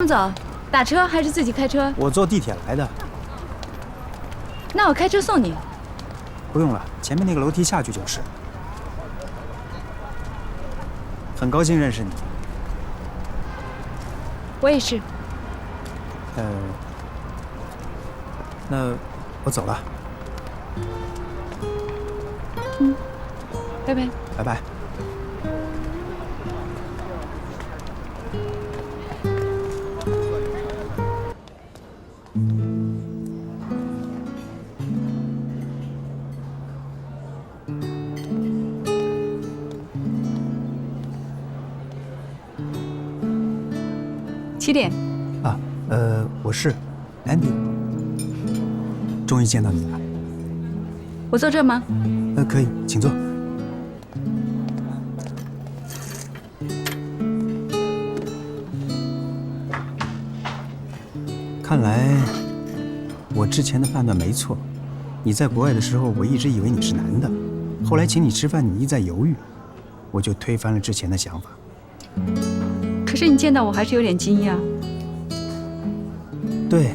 总，打车还是自己开车？我坐地铁来的。那我开车送你。不用了，前面那个楼梯下去就是。很高兴认识你。我也是。那我走了。拜拜。拜拜。7点。啊，我是 Andy。终于见到你了。我坐这吗？可以，请坐。看来我之前的判断没错，你在国外的时候，我一直以为你是男的，后来请你吃饭，你一再犹豫，我就推翻了之前的想法。可是你见到我还是有点惊讶。对，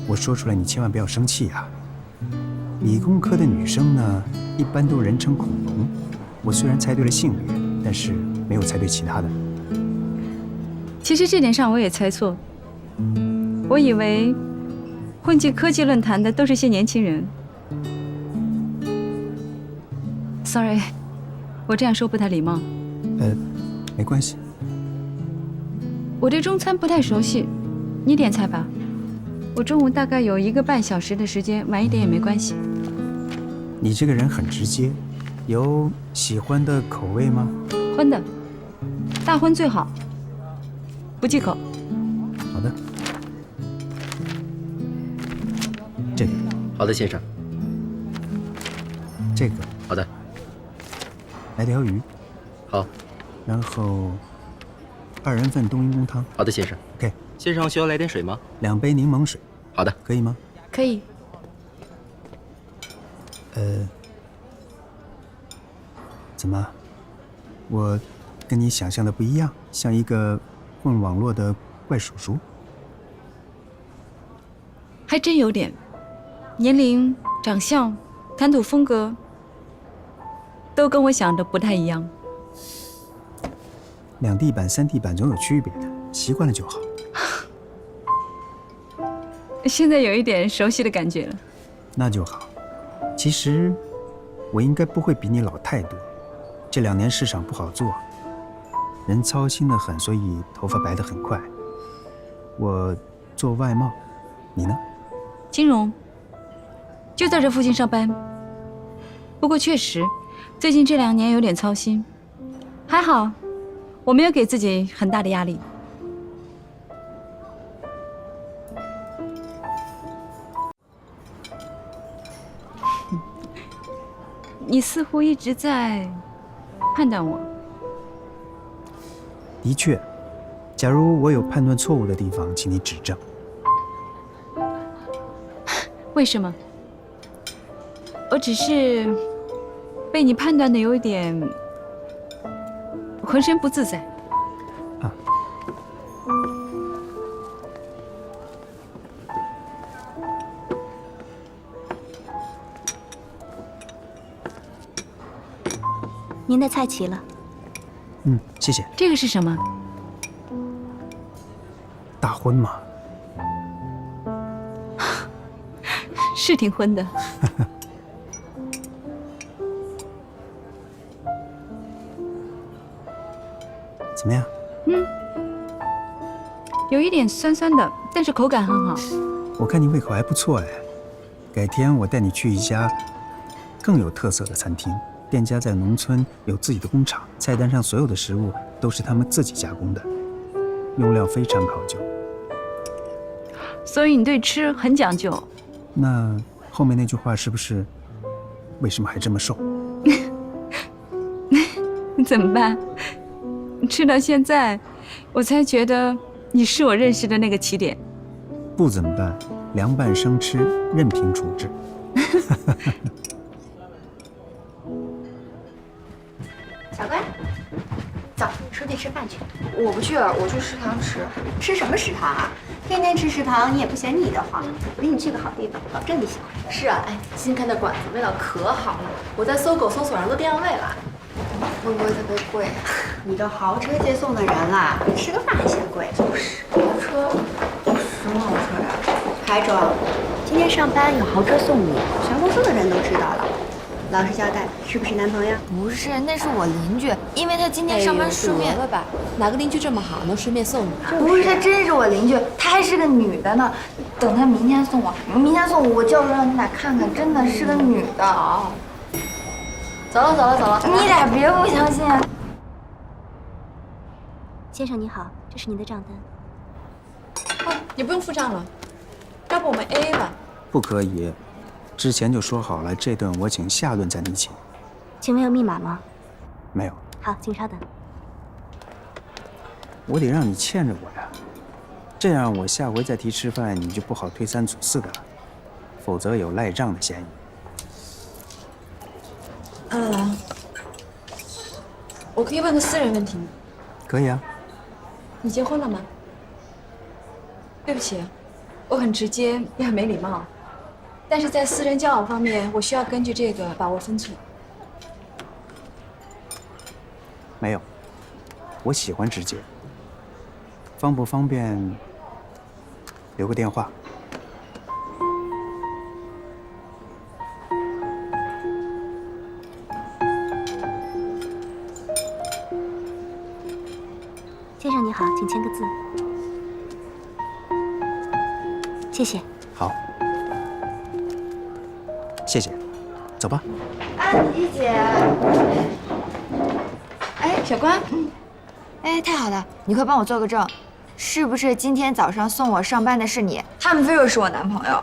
我说出来你千万不要生气啊。理工科的女生呢，一般都人称恐龙。我虽然猜对了性别，但是没有猜对其他的。其实这点上我也猜错，我以为混进科技论坛的都是些年轻人。Sorry， 我这样说不太礼貌。没关系。我对中餐不太熟悉，你点菜吧。我中午大概有1个半小时的时间，晚一点也没关系。你这个人很直接，有喜欢的口味吗？荤的，大荤最好，不忌口。好的。这个。好的，先生。这个。好的。来条鱼。好。然后2人份冬阴功汤。好的，先生。OK。先生需要来点水吗？2杯柠檬水。好的，可以吗？可以。怎么？我跟你想象的不一样，像一个混网络的怪叔叔。还真有点，年龄、长相、谈吐风格，都跟我想的不太一样。2地板、3地板总有区别的，习惯了就好。现在有一点熟悉的感觉了。那就好。其实我应该不会比你老太多。这2年市场不好做，人操心的很，所以头发白得很快。我做外贸，你呢？金融，就在这附近上班。不过确实，最近这2年有点操心。还好，我没有给自己很大的压力。你似乎一直在判断我。的确，假如我有判断错误的地方，请你指正。为什么？我只是被你判断的有一点浑身不自在。啊。您的菜齐了。谢谢。这个是什么？大荤嘛。是挺荤的。怎么样？有一点酸酸的，但是口感很好。我看你胃口还不错哎。改天我带你去一家更有特色的餐厅。店家在农村有自己的工厂，菜单上所有的食物都是他们自己加工的，用料非常考究。所以你对吃很讲究。那后面那句话是不是为什么还这么瘦？怎么办？吃到现在，我才觉得你是我认识的那个起点。不怎么办？凉拌生吃，任凭处置。小乖，走。出去吃饭去。我不去，我去食堂吃。吃什么食堂啊？天天吃食堂，你也不嫌腻得慌。我领你去个好地方，保证你喜欢。是啊，哎，新开的馆子味道可好了，我在搜狗搜索上都定位了。会不会特别贵？你都豪车接送的人了，吃个饭还嫌贵？就是豪车，什么豪车呀？海总，今天上班有豪车送你，全公司的人都知道了。老实交代，是不是男朋友？不是，那是我邻居，因为他今天上班顺便。了吧，哪个邻居这么好，能顺便送你？不是，她真是我邻居，她还是个女的呢。等她明天送我，我叫让你俩看看，真的是个女的。好，走了，你俩别不相信啊。先生你好，这是您的账单。哦，你不用付账了，要不我们 AA 吧？不可以，之前就说好了，这顿我请，下顿再你请。请问有密码吗？没有。好，请稍等。我得让你欠着我呀，这样我下回再提吃饭，你就不好推三阻四的了，否则有赖账的嫌疑。我可以问个私人问题吗？可以啊。你结婚了吗？对不起，我很直接也很没礼貌，但是在私人交往方面，我需要根据这个把握分寸。没有，我喜欢直接。方不方便留个电话？先生你好，请签个字。谢谢。好，谢谢。走吧。安迪姐，哎，小关，哎，太好了，你快帮我做个证，是不是今天早上送我上班的是你？他们非说是我男朋友。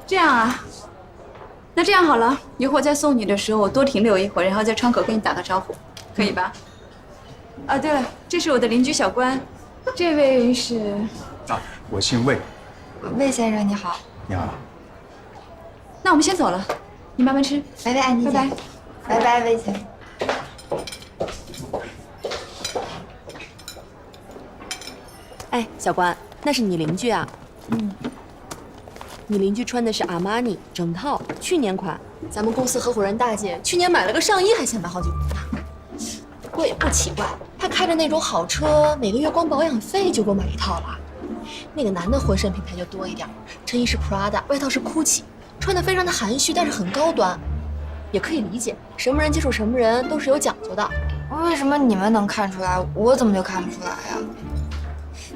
这样啊，那这样好了，一会儿再送你的时候，我多停留一会儿，然后在窗口跟你打个招呼，可以吧？啊，对了，这是我的邻居小关，这位是……啊，我姓魏。魏先生你好。你好。那我们先走了，你慢慢吃。拜拜，安迪姐。拜拜。拜拜，魏姐。哎，小关，那是你邻居啊？嗯。你邻居穿的是阿玛尼整套，去年款。咱们公司合伙人大姐去年买了个上衣，还想买好几回呢。不过也不奇怪，她开着那种好车，每个月光保养费就够买一套了。那个男的浑身品牌就多一点，衬衣是 Prada， 外套是 Gucci， 穿得非常的含蓄，但是很高端。也可以理解，什么人接触什么人都是有讲究的。为什么你们能看出来，我怎么就看不出来呀？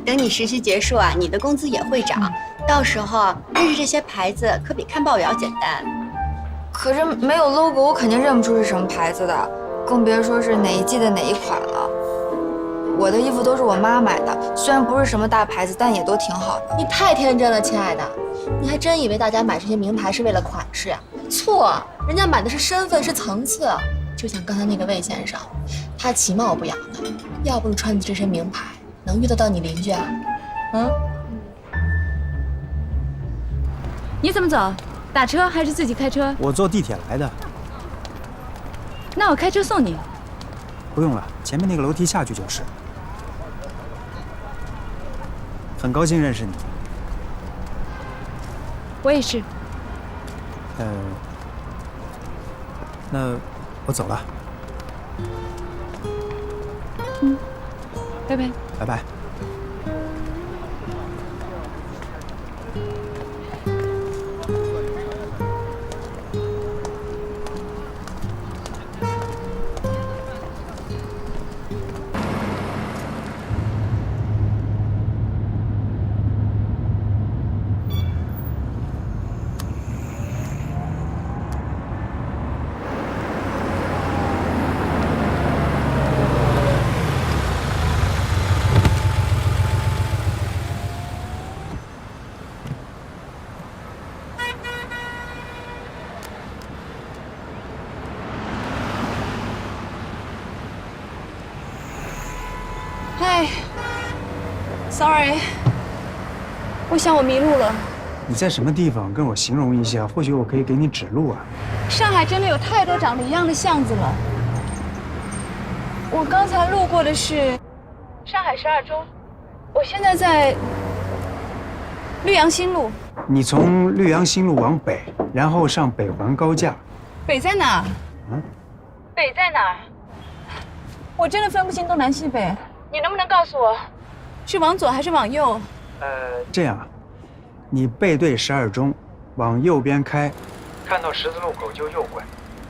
等你实习结束啊，你的工资也会涨，到时候认识这些牌子可比看报也要简单。可是没有 logo， 我肯定认不出是什么牌子的，更别说是哪一季的哪一款了。我的衣服都是我妈买的，虽然不是什么大牌子，但也都挺好的。你太天真了，亲爱的，你还真以为大家买这些名牌是为了款式呀？错，人家买的是身份，是层次。就像刚才那个魏先生，他其貌不扬的，要不是穿的这身名牌，能遇得到你邻居啊？嗯？你怎么走？打车还是自己开车？我坐地铁来的。那我开车送你。不用了，前面那个楼梯下去就是。很高兴认识你。我也是。那我走了。嗯，拜拜。拜拜。嗨 ，sorry， 我想我迷路了。你在什么地方？跟我形容一下，或许我可以给你指路啊。上海真的有太多长得一样的巷子了。我刚才路过的是上海12中，我现在在绿杨新路。你从绿杨新路往北，然后上北环高架。北在哪儿？嗯，北在哪儿？我真的分不清东南西北，你能不能告诉我，是往左还是往右？这样，你背对12中，往右边开，看到十字路口就右拐，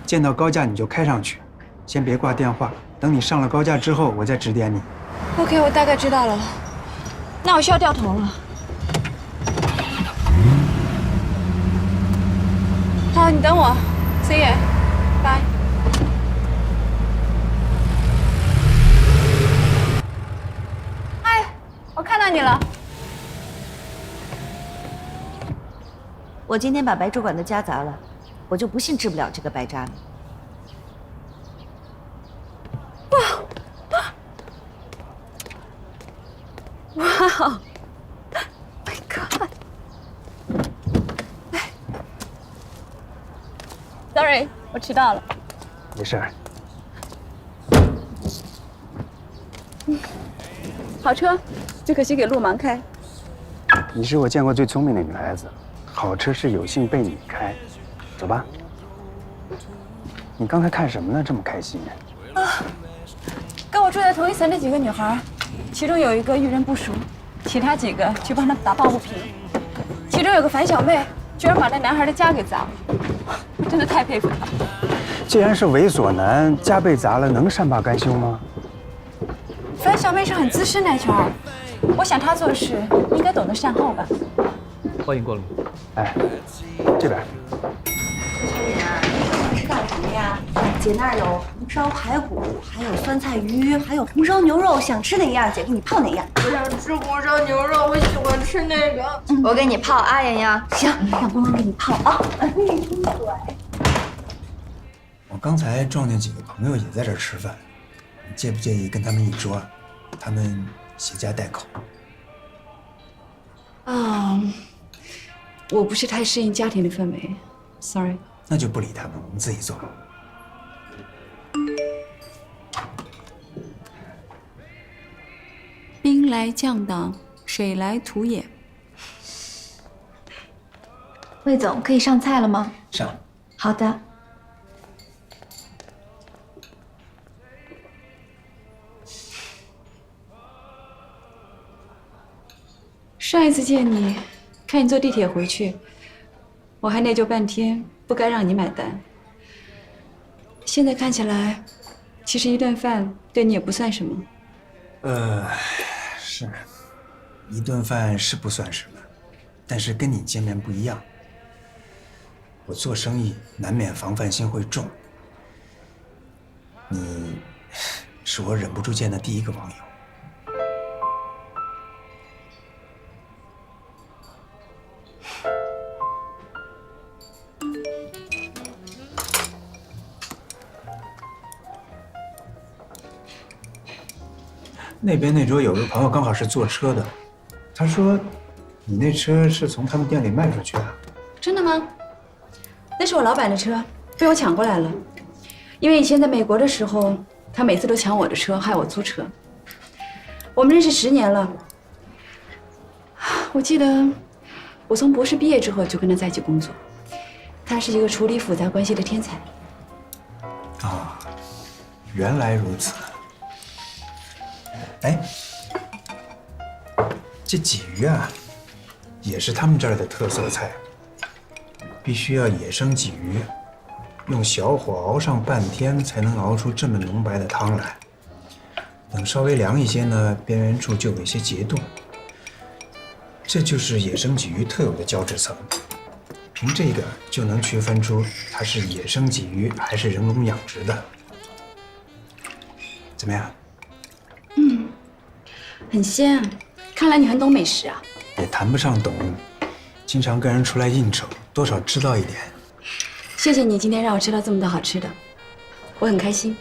见到高架你就开上去，先别挂电话，等你上了高架之后，我再指点你。OK， 我大概知道了。那我需要掉头了。好，你等我。See you， 拜。哎，我看到你了。我今天把白主管的家砸了，我就不信治不了这个白渣呢。哇哦 ！My God！ Sorry， 我迟到了。没事儿。好车，只可惜给路盲开。你是我见过最聪明的女孩子，好车是有幸被你开。走吧。你刚才看什么呢？这么开心？跟我住在同一层的几个女孩，其中有一个遇人不淑，其他几个去帮她打抱不平。其中有个樊小妹，居然把那男孩的家给砸了。我真的太佩服她了。既然是猥琐男，家被砸了，能善罢甘休吗？樊小妹是很资深的 HR， 我想她做事应该懂得善后吧。欢迎光临。哎，这边。吃点什么呀？姐那儿有红烧排骨，还有酸菜鱼，还有红烧牛肉，想吃哪样？姐给你泡哪样？我想吃红烧牛肉，我喜欢吃那个。我给你泡啊，洋洋。行，让光光给你泡啊。我刚才撞见几个朋友也在这儿吃饭，你介不介意跟他们一桌？他们携家带口。我不是太适应家庭的氛围 ，sorry。那就不理他们，我们自己做。兵来将挡，水来土掩。魏总，可以上菜了吗？上。好的。上一次见你，看你坐地铁回去，我还内疚半天，不该让你买单。现在看起来，其实一顿饭对你也不算什么。是，一顿饭是不算什么，但是跟你见面不一样。我做生意难免防范心会重，你是我忍不住见的第一个网友。那边那桌有个朋友刚好是坐车的，他说你那车是从他们店里卖出去的。真的吗？那是我老板的车，被我抢过来了。因为以前在美国的时候，他每次都抢我的车，害我租车。我们认识10年了。我记得我从博士毕业之后就跟他在一起工作。他是一个处理复杂关系的天才。啊，原来如此。哎，这鲫鱼啊，也是他们这儿的特色菜，必须要野生鲫鱼，用小火熬上半天才能熬出这么浓白的汤来。等稍微凉一些呢，边缘处就有一些结冻。这就是野生鲫鱼特有的胶质层，凭这个就能区分出它是野生鲫鱼还是人工养殖的。怎么样？很鲜啊，看来你很懂美食啊。也谈不上懂，经常跟人出来应酬，多少知道一点。谢谢你今天让我吃到这么多好吃的，我很开心。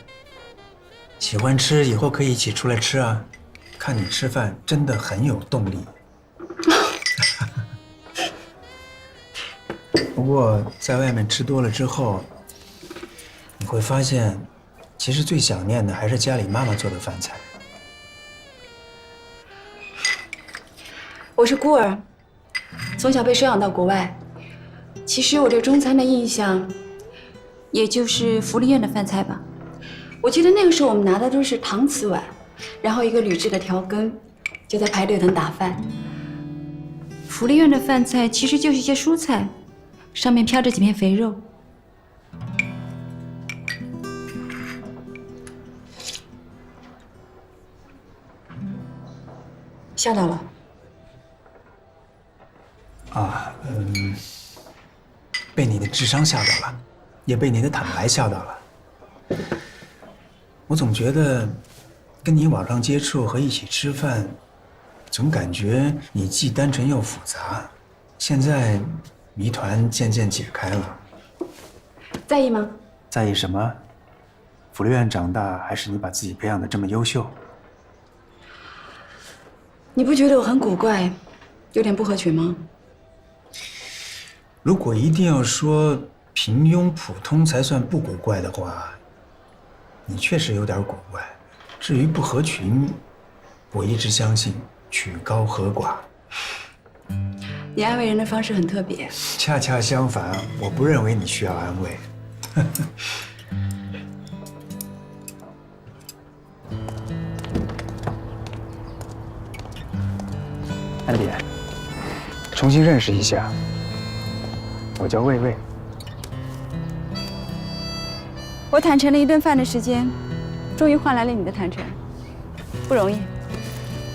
喜欢吃，以后可以一起出来吃啊。看你吃饭真的很有动力。不过在外面吃多了之后，你会发现，其实最想念的还是家里妈妈做的饭菜。我是孤儿，从小被收养到国外。其实我对中餐的印象，也就是福利院的饭菜吧。我记得那个时候我们拿的都是搪瓷碗，然后一个铝制的调羹，就在排队等打饭。福利院的饭菜其实就是一些蔬菜，上面飘着几片肥肉。吓到了。被你的智商吓到了，也被你的坦白吓到了。我总觉得跟你网上接触和一起吃饭，总感觉你既单纯又复杂。现在谜团渐渐解开了。在意吗？在意什么？福利院长大，还是你把自己培养的这么优秀？你不觉得我很古怪，有点不合群吗？如果一定要说平庸普通才算不古怪的话，你确实有点古怪。至于不合群，我一直相信曲高和寡。你安慰人的方式很特别。恰恰相反，我不认为你需要安慰。安迪，重新认识一下，我叫魏魏。我坦诚了一顿饭的时间，终于换来了你的坦诚，不容易。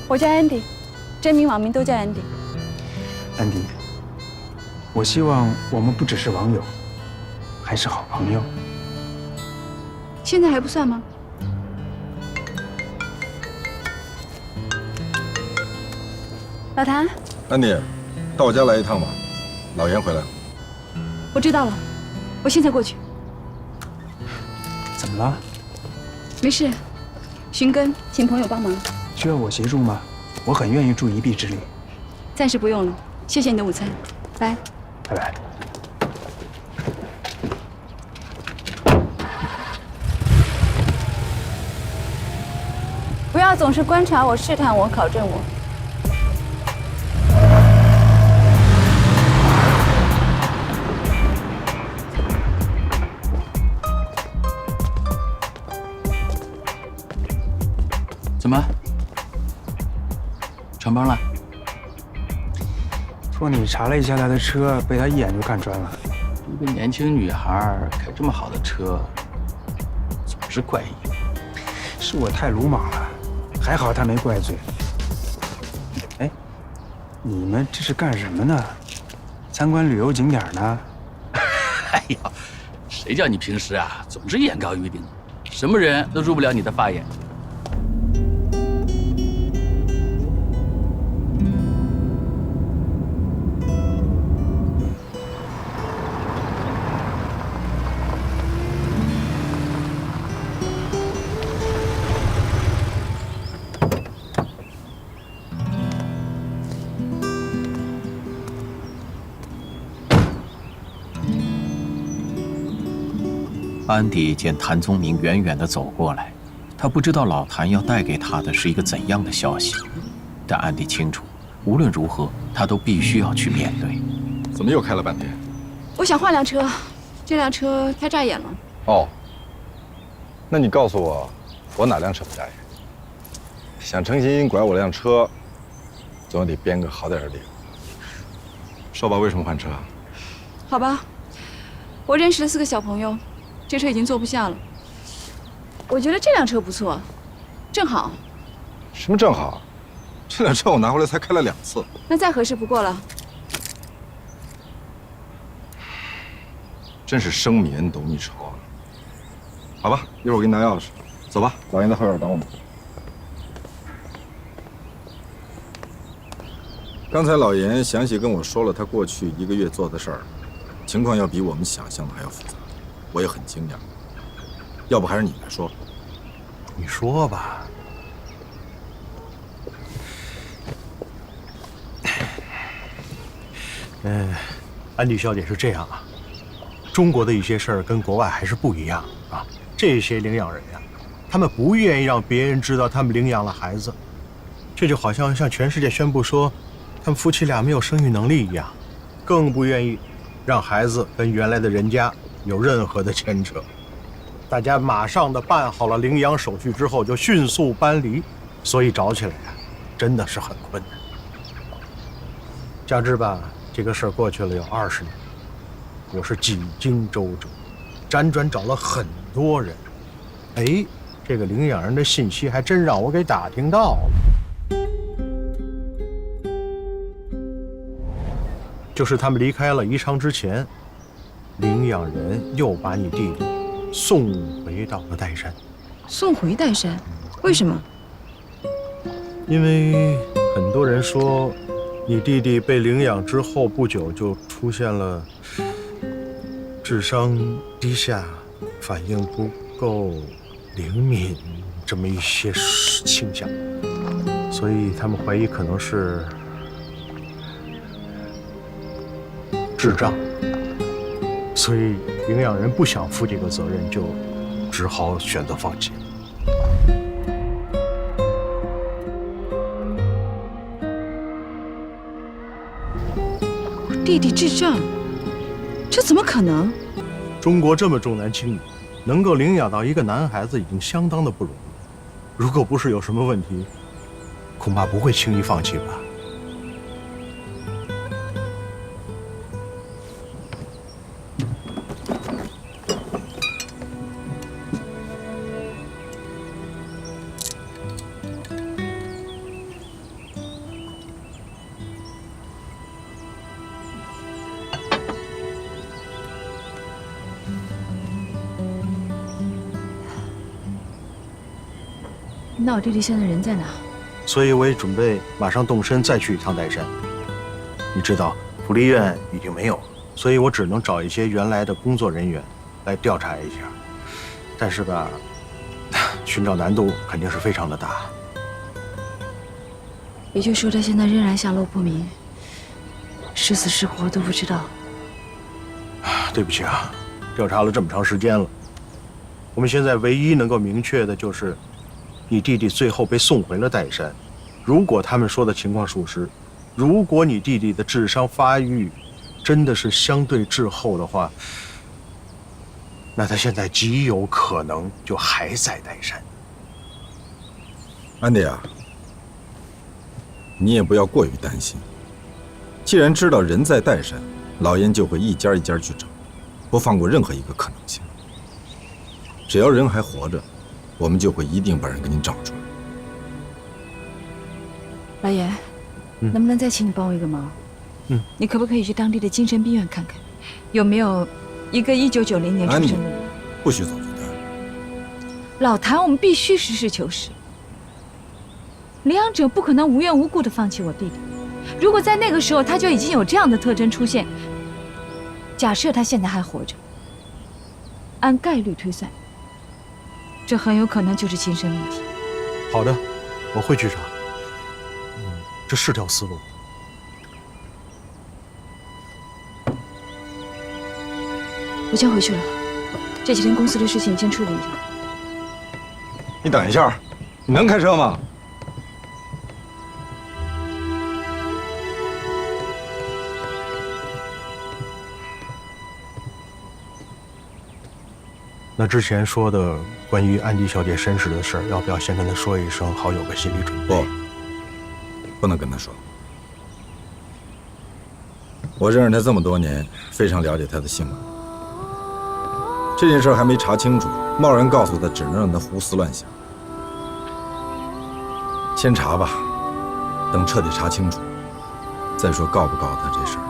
我叫 Andy， 真名网名都叫 Andy。安迪，我希望我们不只是网友，还是好朋友。现在还不算吗？老谭，安迪，到我家来一趟吧，老严回来了。我知道了，我现在过去。怎么了？没事，寻根，请朋友帮忙。需要我协助吗？我很愿意助一臂之力。暂时不用了，谢谢你的午餐，拜。拜拜。不要总是观察我、试探我、考证我。怎么？穿帮了？托你查了一下他的车，被他一眼就看穿了。一个年轻女孩开这么好的车，总是怪异。是我太鲁莽了，还好他没怪罪。哎，你们这是干什么呢？参观旅游景点呢？哎呀，谁叫你平时啊总是眼高于顶，什么人都入不了你的法眼。安迪见谭宗明远远地走过来，他不知道老谭要带给他的是一个怎样的消息，但安迪清楚，无论如何，他都必须要去面对。怎么又开了半天？我想换辆车，这辆车太扎眼了。哦，那你告诉我，我哪辆车不扎眼？想诚心拐我辆车，总得编个好点的理由。说吧，为什么换车？好吧，我认识了4个小朋友。这车已经坐不下了，我觉得这辆车不错，正好。什么正好？这辆车我拿回来才开了2次。那再合适不过了。真是生米恩，斗米仇啊！好吧，一会儿我给你拿钥匙，走吧，老严在后院等我们。刚才老严详细跟我说了他过去1个月做的事儿，情况要比我们想象的还要复杂。我也很惊讶，要不还是你来说。你说吧。安迪小姐是这样啊，中国的一些事儿跟国外还是不一样啊。这些领养人呀，他们不愿意让别人知道他们领养了孩子，这就好像向全世界宣布说，他们夫妻俩没有生育能力一样，更不愿意让孩子跟原来的人家有任何的牵扯。大家马上的办好了领养手续之后，就迅速搬离，所以找起来呀，真的是很困难。加之吧，这个事儿过去了有20年，我是几经周折，辗转找了很多人，哎，这个领养人的信息还真让我给打听到了。就是他们离开了宜昌之前，领养人又把你弟弟送回到了岱山。送回岱山？为什么？因为很多人说，你弟弟被领养之后不久就出现了智商低下、反应不够灵敏这么一些倾向，所以他们怀疑可能是智障，所以领养人不想负这个责任，就只好选择放弃。弟弟智障，这怎么可能？中国这么重男轻女，能够领养到一个男孩子已经相当的不容易。如果不是有什么问题，恐怕不会轻易放弃吧。那我弟弟现在人在哪？所以我也准备马上动身再去一趟岱山。你知道福利院已经没有了，所以我只能找一些原来的工作人员来调查一下。但是吧，寻找难度肯定是非常的大。也就是说，他现在仍然下落不明，是死是活都不知道。对不起啊，调查了这么长时间了，我们现在唯一能够明确的就是，你弟弟最后被送回了岱山。如果他们说的情况属实，如果你弟弟的智商发育真的是相对滞后的话，那他现在极有可能就还在岱山。安迪啊，你也不要过于担心。既然知道人在岱山，老严就会一家一家去找，不放过任何一个可能性。只要人还活着，我们就会一定把人给你找出来。老爷，能不能再请你帮我一个忙？你可不可以去当地的精神病院看看，有没有一个1990年出生的人？不许走错单。老谭，我们必须实事求是。领养者不可能无缘无故的放弃我弟弟。如果在那个时候他就已经有这样的特征出现，假设他现在还活着，按概率推算，这很有可能就是精神问题。好的，我会去查。这是条思路。我先回去了，这几天公司的事情先处理一下。你等一下，你能开车吗？那之前说的关于安迪小姐身世的事儿，要不要先跟她说一声，好有个心理准备？不能跟她说。我认识她这么多年，非常了解她的性格。这件事还没查清楚，贸然告诉她，只能让她胡思乱想。先查吧，等彻底查清楚，再说告不告她这事儿。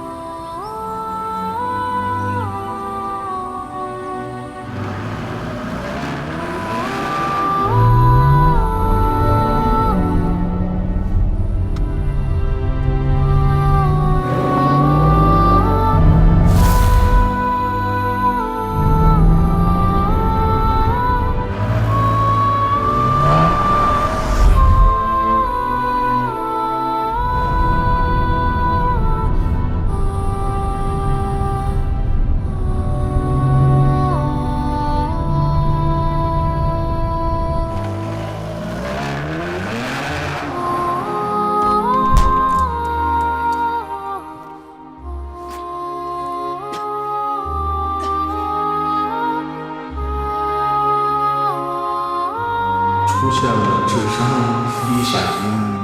现了智商低下、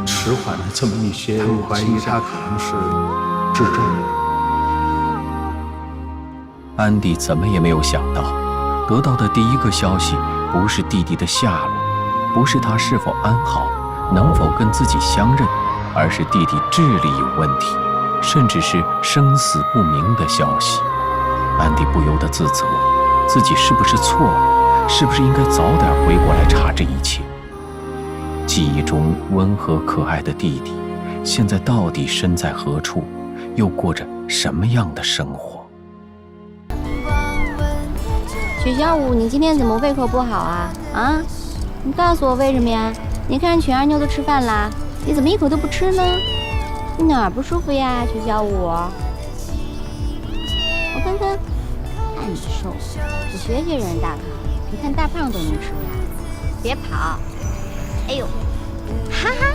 迟缓的这么一些，我怀疑他可能是智障。安迪怎么也没有想到，得到的第一个消息不是弟弟的下落，不是他是否安好，能否跟自己相认，而是弟弟智力有问题，甚至是生死不明的消息。安迪不由得自责，自己是不是错了？是不是应该早点回过来查这一切？记忆中温和可爱的弟弟，现在到底身在何处，又过着什么样的生活？曲小五，你今天怎么胃口不好啊？啊，你告诉我为什么呀？你看曲二妞都吃饭啦，你怎么一口都不吃呢？你哪儿不舒服呀，曲小五？我看看，看你瘦，我学学人大胖，你看大胖都能吃呀。别跑！哎呦，哈哈，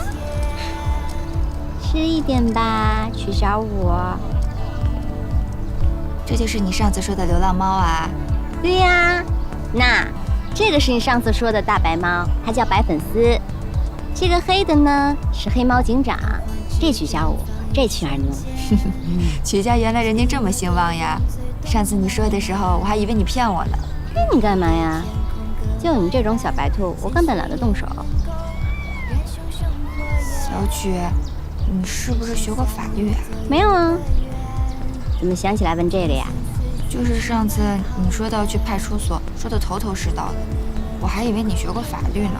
吃一点吧，曲小五。这就是你上次说的流浪猫啊？对呀，那这个是你上次说的大白猫，它叫白粉丝。这个黑的呢是黑猫警长，这曲小五，这曲二妞。曲家原来人家这么兴旺呀！上次你说的时候，我还以为你骗我呢。骗你干嘛呀？就你这种小白兔，我根本懒得动手。小曲，你是不是学过法律啊？没有啊。怎么想起来问这个呀？就是上次你说到去派出所，说的头头是道的，我还以为你学过法律呢。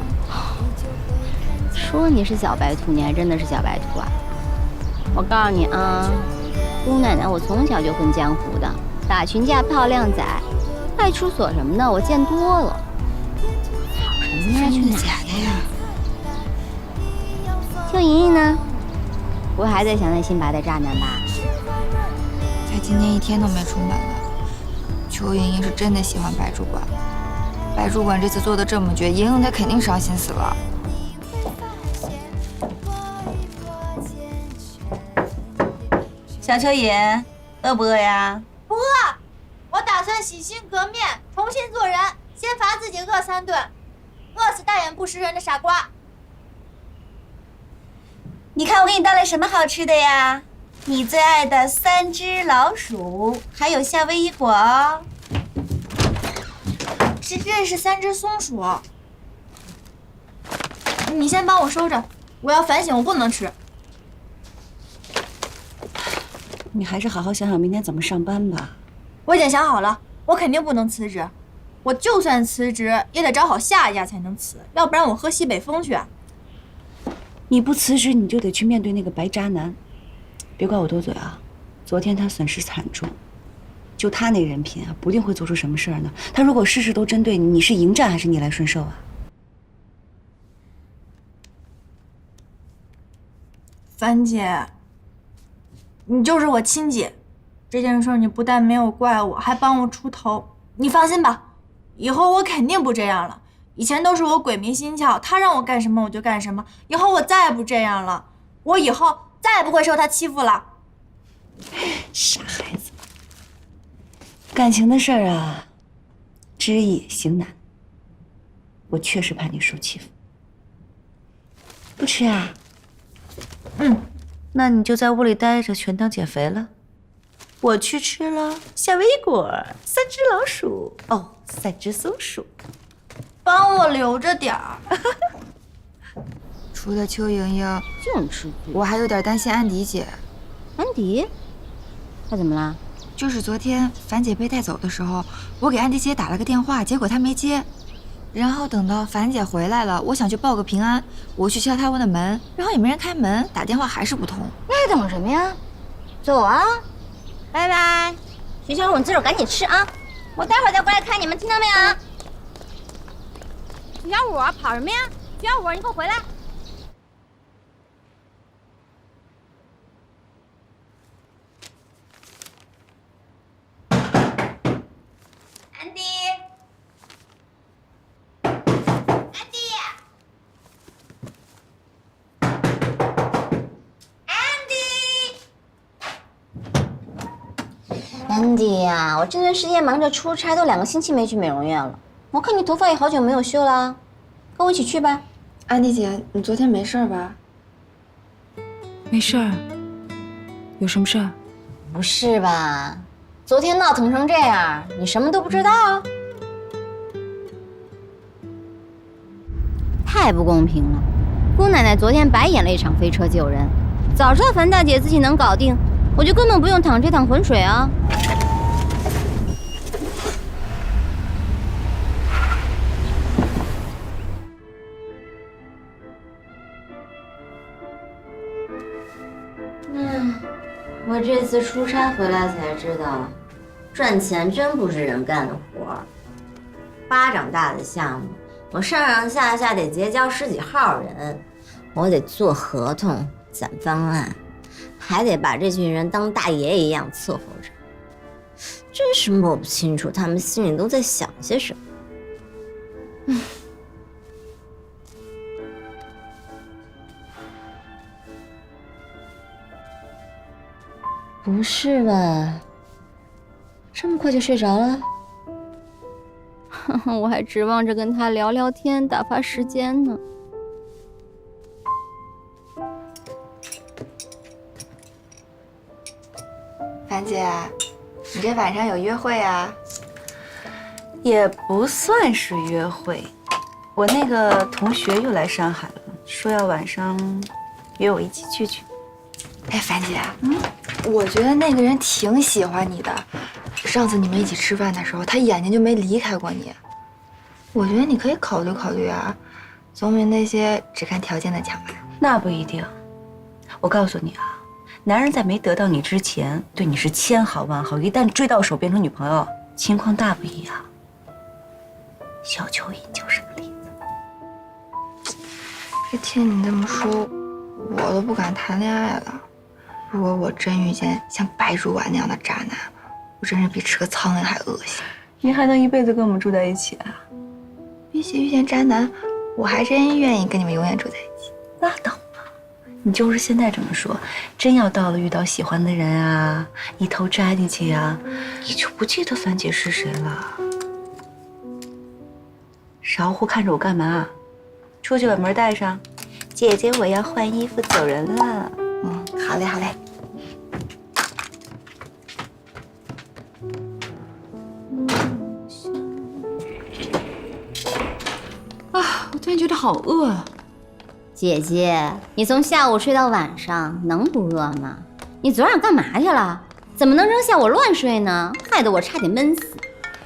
说你是小白兔，你还真的是小白兔啊！我告诉你啊，姑奶奶我从小就混江湖的，打群架、泡靓仔、派出所什么的，我见多了。跑什么呀？真的假的呀？邱莹莹呢？不会还在想那新拔的渣男吧？他今天一天都没出门了。邱莹莹是真的喜欢白主管，白主管这次做的这么绝，莹莹她肯定伤心死了。小蚯蚓，饿不饿呀？不饿，我打算洗心革面，重新做人，先罚自己饿3顿，饿死大眼不识人的傻瓜。你看我给你带来什么好吃的呀？你最爱的3只老鼠，还有夏威夷果哦。这是3只松鼠。你先帮我收着，我要反省，我不能吃。你还是好好想想明天怎么上班吧。我已经想好了，我肯定不能辞职。我就算辞职，也得找好下一家才能辞，要不然我喝西北风去。你不辞职，你就得去面对那个白渣男。别怪我多嘴啊，昨天他损失惨重，就他那人品啊，不定会做出什么事儿呢。他如果事事都针对你，你是迎战还是逆来顺受啊？樊姐，你就是我亲姐，这件事你不但没有怪我，还帮我出头。你放心吧，以后我肯定不这样了。以前都是我鬼迷心窍，他让我干什么我就干什么。以后我再也不这样了，我以后再也不会受他欺负了。傻孩子，感情的事儿啊，知易行难。我确实怕你受欺负。不吃啊？那你就在屋里待着，全当减肥了。我去吃了夏威夷果，3只老鼠，哦，3只松鼠。帮我留着点儿。除了邱莹莹，净吃亏。我还有点担心安迪姐。安迪？她怎么了？就是昨天樊姐被带走的时候，我给安迪姐打了个电话，结果她没接。然后等到樊姐回来了，我想去报个平安，我去敲他们的门，然后也没人开门，打电话还是不通。那还等什么呀？走啊！拜拜，徐小虎，你自个儿赶紧吃啊！我待会儿再过来看你们，听到没有？徐小虎，跑什么呀？徐小虎，你给我回来！安迪，安迪呀，我这段时间忙着出差，都2个星期没去美容院了。我看你头发也好久没有修了，跟我一起去吧。安迪姐，你昨天没事吧？没事儿。有什么事儿？不是吧？昨天闹腾成这样，你什么都不知道？太不公平了！姑奶奶昨天白演了一场飞车救人，早知道樊大姐自己能搞定，我就根本不用淌这趟浑水啊！我这次出差回来才知道，赚钱真不是人干的活儿。巴掌大的项目，我上上下下得结交十几号人，我得做合同、攒方案，还得把这群人当大爷一样伺候着。真是摸不清楚他们心里都在想些什么。不是吧？这么快就睡着了？我还指望着跟他聊聊天，打发时间呢。樊姐，你这晚上有约会啊？也不算是约会，我那个同学又来上海了，说要晚上约我一起去。哎，樊姐，我觉得那个人挺喜欢你的。上次你们一起吃饭的时候，他眼睛就没离开过你。我觉得你可以考虑考虑啊，总比那些只看条件的强吧。那不一定。我告诉你啊，男人在没得到你之前，对你是千好万好，一旦追到手变成女朋友，情况大不一样。小蚯蚓就是个例子。这听你这么说，我都不敢谈恋爱了。如果我真遇见像白主管那样的渣男，我真是比吃个苍蝇还恶心。你还能一辈子跟我们住在一起啊？比起遇见渣男，我还真愿意跟你们永远住在一起。拉倒吧，你就是现在这么说，真要到了遇到喜欢的人啊，一头扎进去啊，你就不记得樊姐是谁了。傻乎乎看着我干嘛？出去把门带上。姐姐，我要换衣服走人了。好嘞，好嘞。啊，我突然觉得好饿啊！姐姐，你从下午睡到晚上，能不饿吗？你昨晚干嘛去了？怎么能扔下我乱睡呢？害得我差点闷死。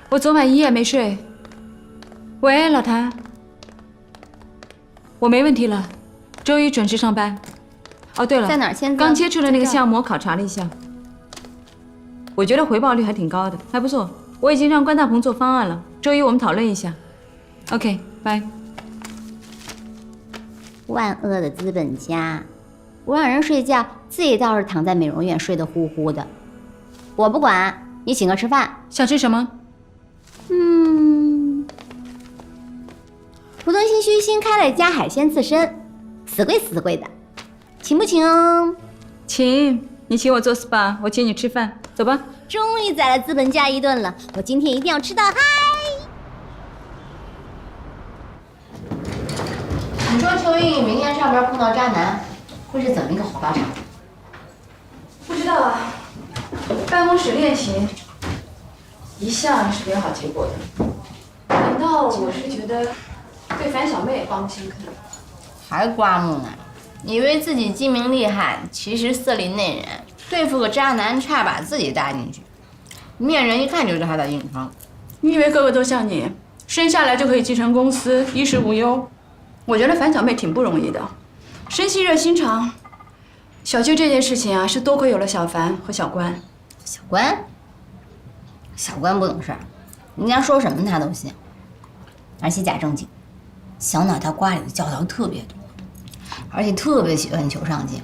我昨晚一夜没睡。喂，老谭，我没问题了，周一准时上班。哦，对了，在哪儿签字？刚接触的那个项目我考察了一下，我觉得回报率还挺高的，还不错。我已经让关大鹏做方案了，周一我们讨论一下。OK， 拜。万恶的资本家，不让人睡觉，自己倒是躺在美容院睡得呼呼的。我不管，你请客吃饭。想吃什么？浦东新区新开了一家海鲜刺身，死贵死贵的，请不请？请，你请我做 SPA， 我请你吃饭，走吧。终于宰了资本家一顿了，我今天一定要吃到嗨！你说秋韵明天上班碰到渣男，会是怎么一个火爆场？不知道啊，办公室恋情一向是没有好结果的。难道我是觉得对樊小妹帮不深坑？还刮目呢？以为自己精明厉害，其实色厉内荏，对付个渣男差把自己搭进去，面人一看就知道他在硬撑。你以为个个都像你，生下来就可以继承公司，衣食无忧？我觉得樊小妹挺不容易的，生性热心肠。小舅这件事情啊，是多亏有了小樊和小关。小关？小关不懂事儿，人家说什么他都信，而且假正经，小脑袋瓜里的教条特别多，而且特别喜欢求上进。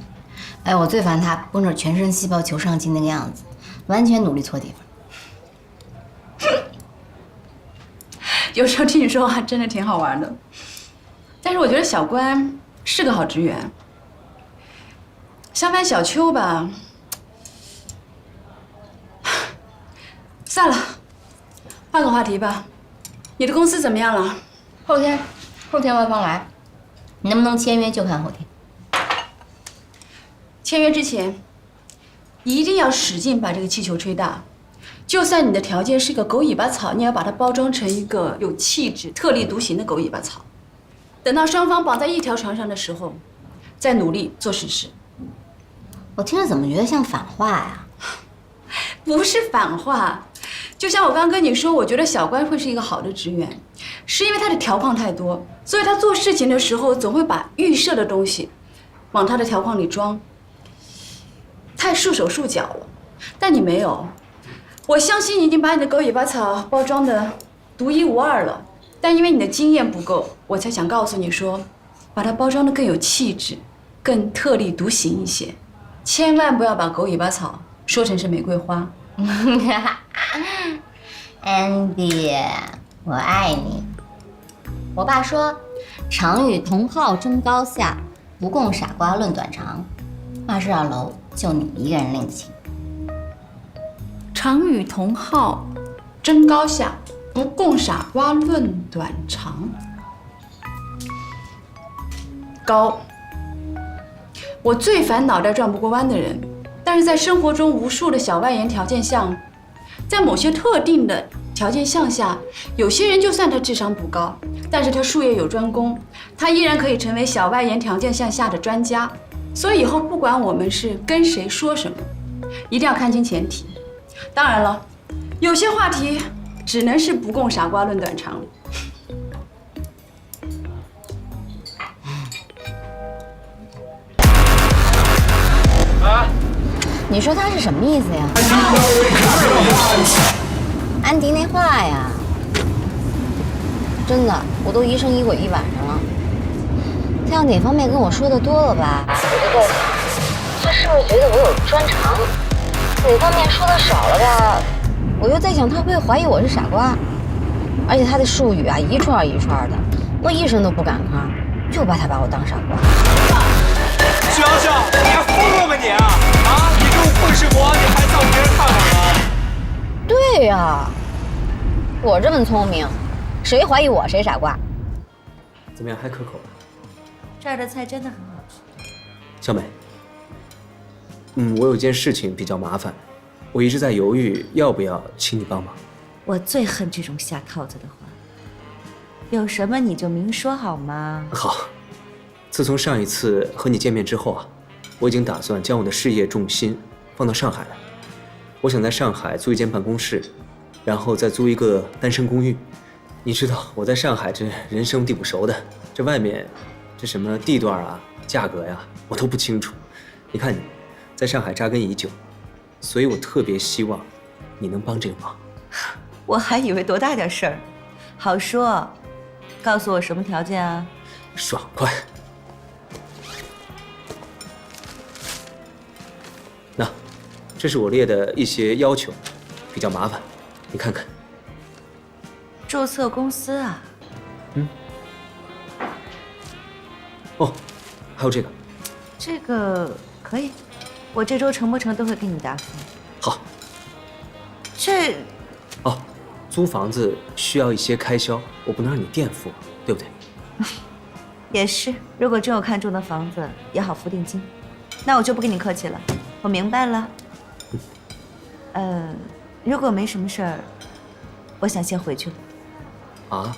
哎，我最烦他绷着全身细胞求上进那个样子，完全努力错地方。有时候听你说话真的挺好玩的，但是我觉得小关是个好职员。相反小邱吧，算了，换个话题吧。你的公司怎么样了？后天外方来，你能不能签约就看后天。签约之前，一定要使劲把这个气球吹大。就算你的条件是个狗尾巴草，你也要把它包装成一个有气质、特立独行的狗尾巴草。等到双方绑在一条船上的时候，再努力做实事。我听着怎么觉得像反话呀？不是反话，就像我刚跟你说，我觉得小关会是一个好的职员，是因为他的条框太多，所以他做事情的时候总会把预设的东西往他的条框里装，太束手束脚了。但你没有，我相信你已经把你的狗尾巴草包装的独一无二了，但因为你的经验不够，我才想告诉你说，把它包装的更有气质，更特立独行一些，千万不要把狗尾巴草说成是玫瑰花。Andy， 我爱你。我爸说，常与同好争高下，不共傻瓜论短长。2室2楼就你一个人领得清。常与同好争高下，不共傻瓜论短长。高，我最烦脑袋转不过弯的人。但是在生活中无数的小外延条件下，在某些特定的条件项下，有些人就算他智商不高，但是他术业有专攻，他依然可以成为小外延条件项下的专家。所以以后不管我们是跟谁说什么，一定要看清前提。当然了，有些话题只能是不共傻瓜论短长。你说他是什么意思呀？安迪那话呀，真的，我都疑神疑鬼一晚上了。他要哪方面跟我说的多了吧，我就在想，他是不是觉得我有专长？哪方面说的少了吧，我又在想他会不会怀疑我是傻瓜？而且他的术语啊，一串一串的，我一声都不敢吭，就怕他把我当傻瓜。小小，你还疯了吗你啊？你这种混世魔，你还造别人看法了？对呀，我这么聪明，谁怀疑我谁傻瓜？怎么样，还可口吗？这儿的菜真的很好吃。小美，我有件事情比较麻烦，我一直在犹豫要不要请你帮忙。我最恨这种下套子的话，有什么你就明说好吗？好，自从上一次和你见面之后啊，我已经打算将我的事业重心放到上海来。我想在上海租一间办公室，然后再租一个单身公寓。你知道我在上海这人生地不熟的，这外面这什么地段啊、价格呀，我都不清楚。你看你在上海扎根已久，所以我特别希望你能帮这个忙。我还以为多大点事儿，好说。告诉我什么条件啊？爽快。那，这是我列的一些要求，比较麻烦，你看看。注册公司啊？哦，还有这个。这个可以，我这周成不成都会给你答复。好。这……哦，租房子需要一些开销，我不能让你垫付，对不对？也是，如果真有看中的房子，也好付定金。那我就不跟你客气了，我明白了。如果没什么事儿，我想先回去了。啊？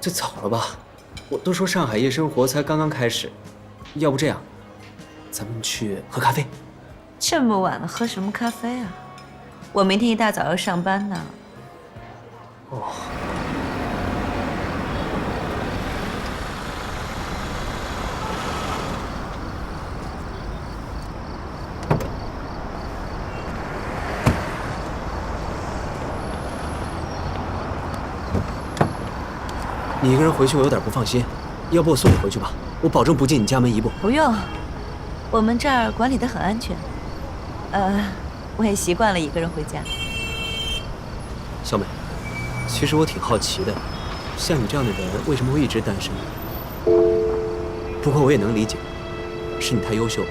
这早了吧？我都说上海夜生活才刚刚开始，要不这样，咱们去喝咖啡？这么晚了，喝什么咖啡啊？我明天一大早要上班呢。哦。你一个人回去，我有点不放心，要不我送你回去吧？我保证不进你家门一步。不用，我们这儿管理得很安全。我也习惯了一个人回家。小美，其实我挺好奇的，像你这样的人为什么会一直单身？不过我也能理解，是你太优秀了，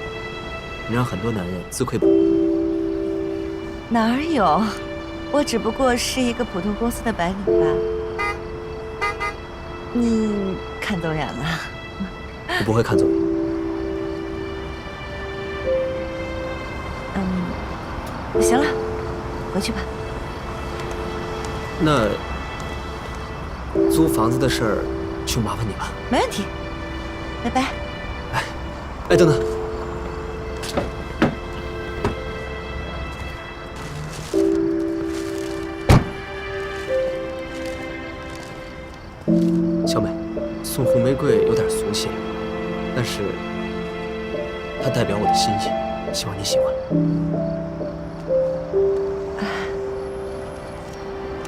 能让很多男人自愧不如。哪有？我只不过是一个普通公司的白领吧。你看走眼了。我不会看走眼。行了，回去吧。那租房子的事儿就麻烦你了。没问题，拜拜。哎，等等。小美，送红玫瑰有点俗气，但是它代表我的心意，希望你喜欢。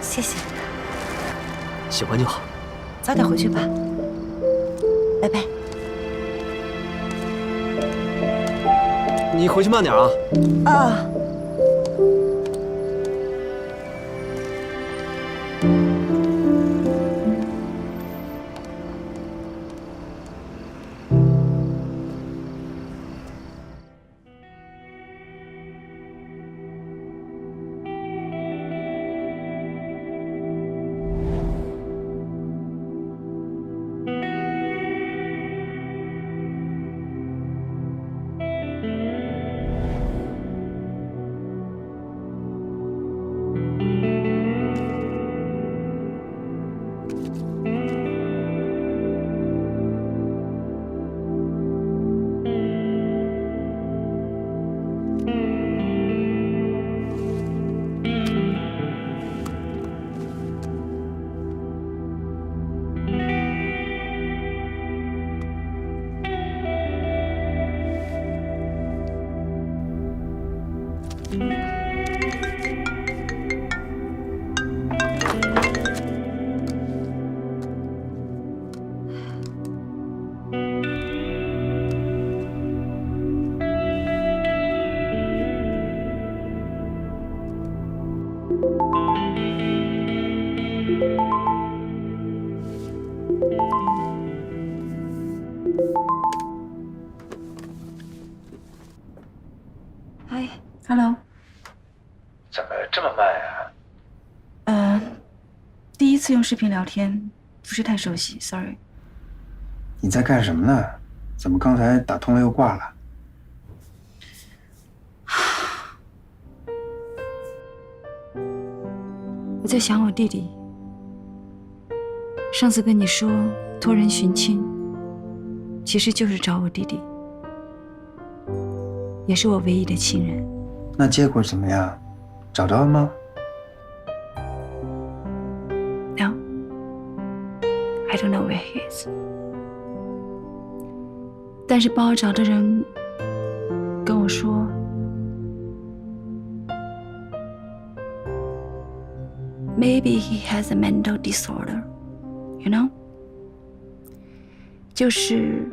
谢谢。喜欢就好。早点回去吧。拜拜。你回去慢点啊。啊。嗨 ，Hello。怎么这么慢呀？第一次用视频聊天，不是太熟悉 ，sorry。你在干什么呢？怎么刚才打通了又挂了？我在想我弟弟。上次跟你说托人寻亲，其实就是找我弟弟，也是我唯一的亲人。那结果怎么样？找到了吗 ？No, I don't know where he is。但是帮我找的人跟我说，Maybe he has a mental disorder, you know？ 就是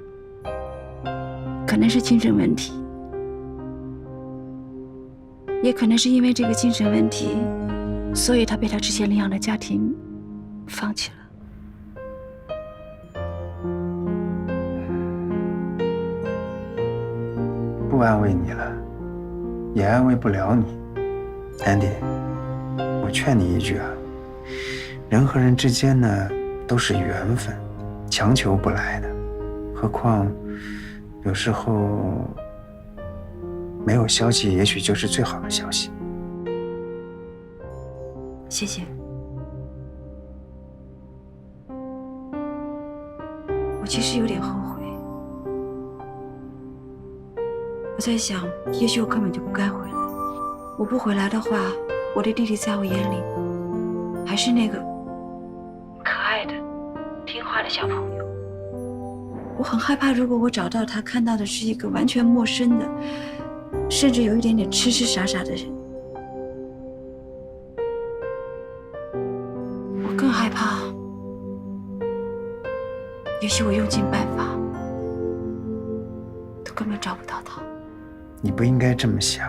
可能是精神问题，也可能是因为这个精神问题，所以他被他之前领养的家庭放弃了。不安慰你了，也安慰不了你，Andy。我劝你一句啊，人和人之间呢都是缘分，强求不来的。何况有时候没有消息，也许就是最好的消息。谢谢。我其实有点后悔，我在想，也许我根本就不该回来。我不回来的话，我的弟弟在我眼里还是那个可爱的、听话的小朋友。我很害怕，如果我找到他，看到的是一个完全陌生的，甚至有一点点痴痴傻傻的人。我更害怕，也许我用尽办法，都根本找不到他。你不应该这么想，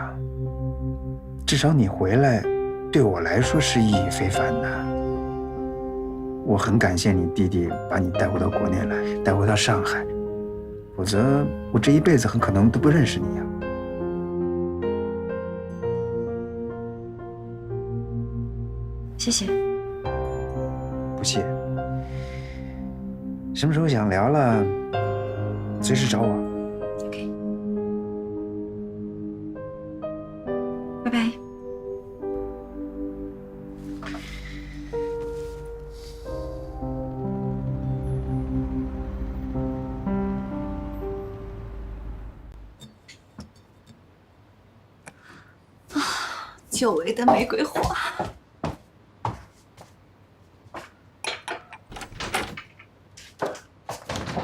至少你回来，对我来说是意义非凡的。我很感谢你弟弟把你带回到国内来，带回到上海，否则我这一辈子很可能都不认识你呀。谢谢。不谢。什么时候想聊了，随时找我。OK， 拜拜。久违的玫瑰花。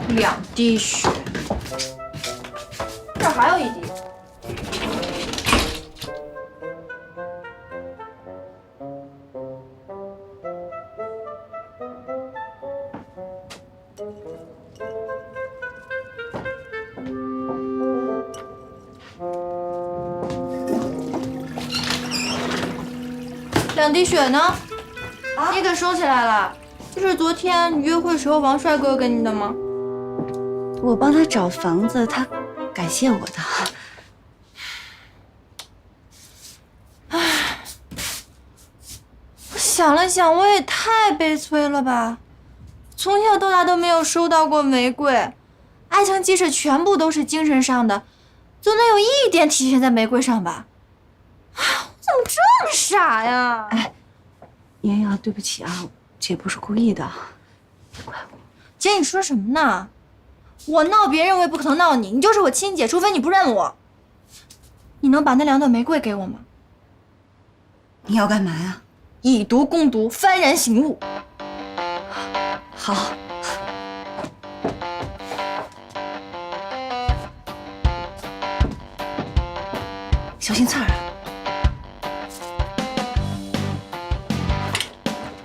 2滴血，这儿还有1滴。2滴血呢？你给收起来了。这是昨天你约会时候王帅哥给你的吗？我帮他找房子，他感谢我的。唉，我想了想，我也太悲催了吧！从小到大都没有收到过玫瑰，爱情即使全部都是精神上的，总能有一点体现在玫瑰上吧？啊，我怎么这么傻呀？哎，妍妍，对不起啊，姐不是故意的，别怪我。姐，你说什么呢？我闹别人，我也不可能闹你。你就是我亲姐，除非你不认我。你能把那2朵玫瑰给我吗？你要干嘛呀？以毒攻毒，幡然醒悟。好。小心刺儿。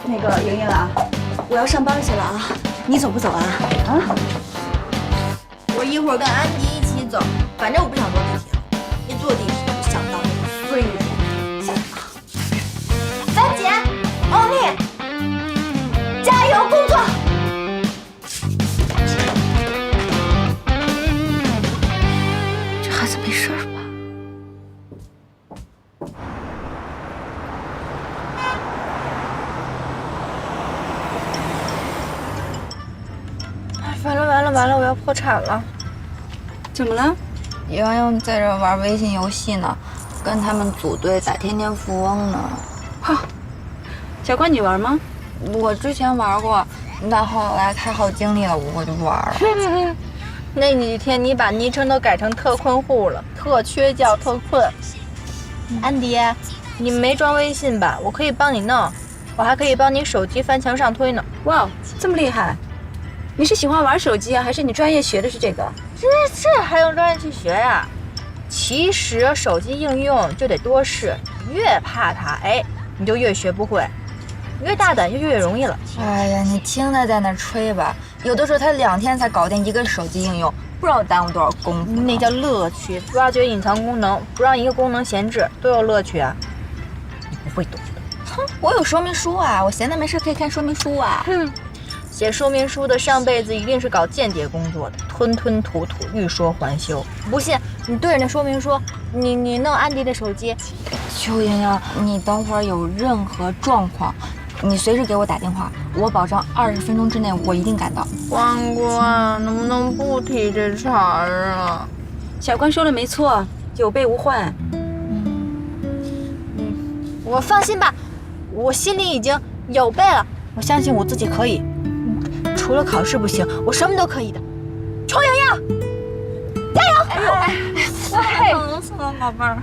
那个莹莹啊，我要上班去了啊，你走不走啊？啊？我一会儿跟安迪一起走，反正我不想坐地铁了。一坐地铁就想到那个衰人。下来吧。樊姐，欧丽，加油工作！这孩子没事吧？完了，我要破产了！怎么了？洋洋在这玩微信游戏呢，跟他们组队打天天富翁呢。好，小关你玩吗？我之前玩过，但后来太耗精力了，我就不玩了。那几天你把昵称都改成特困户了，特缺觉特困。安迪，你没装微信吧？我可以帮你弄，我还可以帮你手机翻墙上推呢。哇，这么厉害！你是喜欢玩手机啊，还是你专业学的是这个？这还用专业去学呀？其实手机应用就得多试，越怕它，哎，你就越学不会，越大胆就越容易了。哎呀，你听他在那吹吧，有的时候他2天才搞定一个手机应用，不知道耽误多少功夫。那叫乐趣，挖掘隐藏功能，不让一个功能闲置，多有乐趣啊！你不会懂的。哼，我有说明书啊，我闲的没事可以看说明书啊。哼。写说明书的上辈子一定是搞间谍工作的，吞吞吐吐，欲说还休。不信你对着那说明书，你弄安迪的手机。邱莹莹，你等会儿有任何状况，你随时给我打电话，我保证20分钟之内我一定赶到。关关，能不能不提这茬儿啊？小关说的没错，有备无患。我放心吧，我心里已经有备了，我相信我自己可以。除了考试不行，我什么都可以的。邱莹莹，加油！哎呦，疼死了，宝贝儿。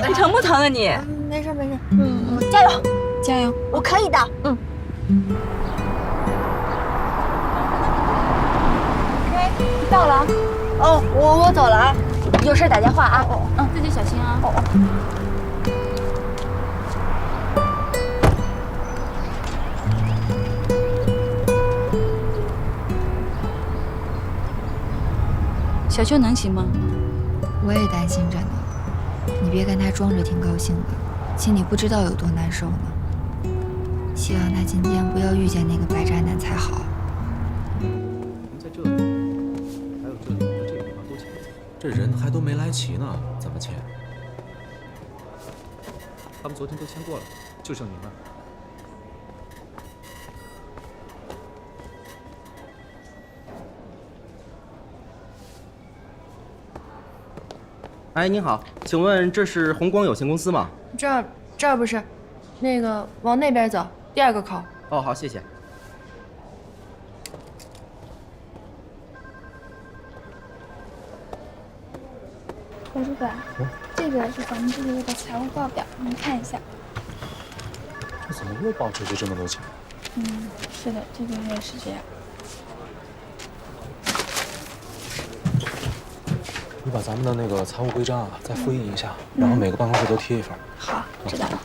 你疼不疼啊你？没事没事，加油加油，我可以的。OK，到了。哦，我走了啊，有事打电话啊。自己小心啊。小秋能行吗？我也担心着呢。你别跟他装着挺高兴的，心里不知道有多难受呢。希望他今天不要遇见那个白渣男才好。在这里，还有这里和这个地方都签了，这人还都没来齐呢，怎么签？他们昨天都签过了，就剩你了。哎，您好，请问这是红光有限公司吗？这儿不是，那个往那边走，第2个口。哦，好，谢谢。图书馆，这个是咱们这个月的财务报表，您看一下。这怎么又报出去这么多钱？是的，这个月是这样。你把咱们的那个财务规章啊再复印一下，然后每个办公室都贴一份。好，知道了。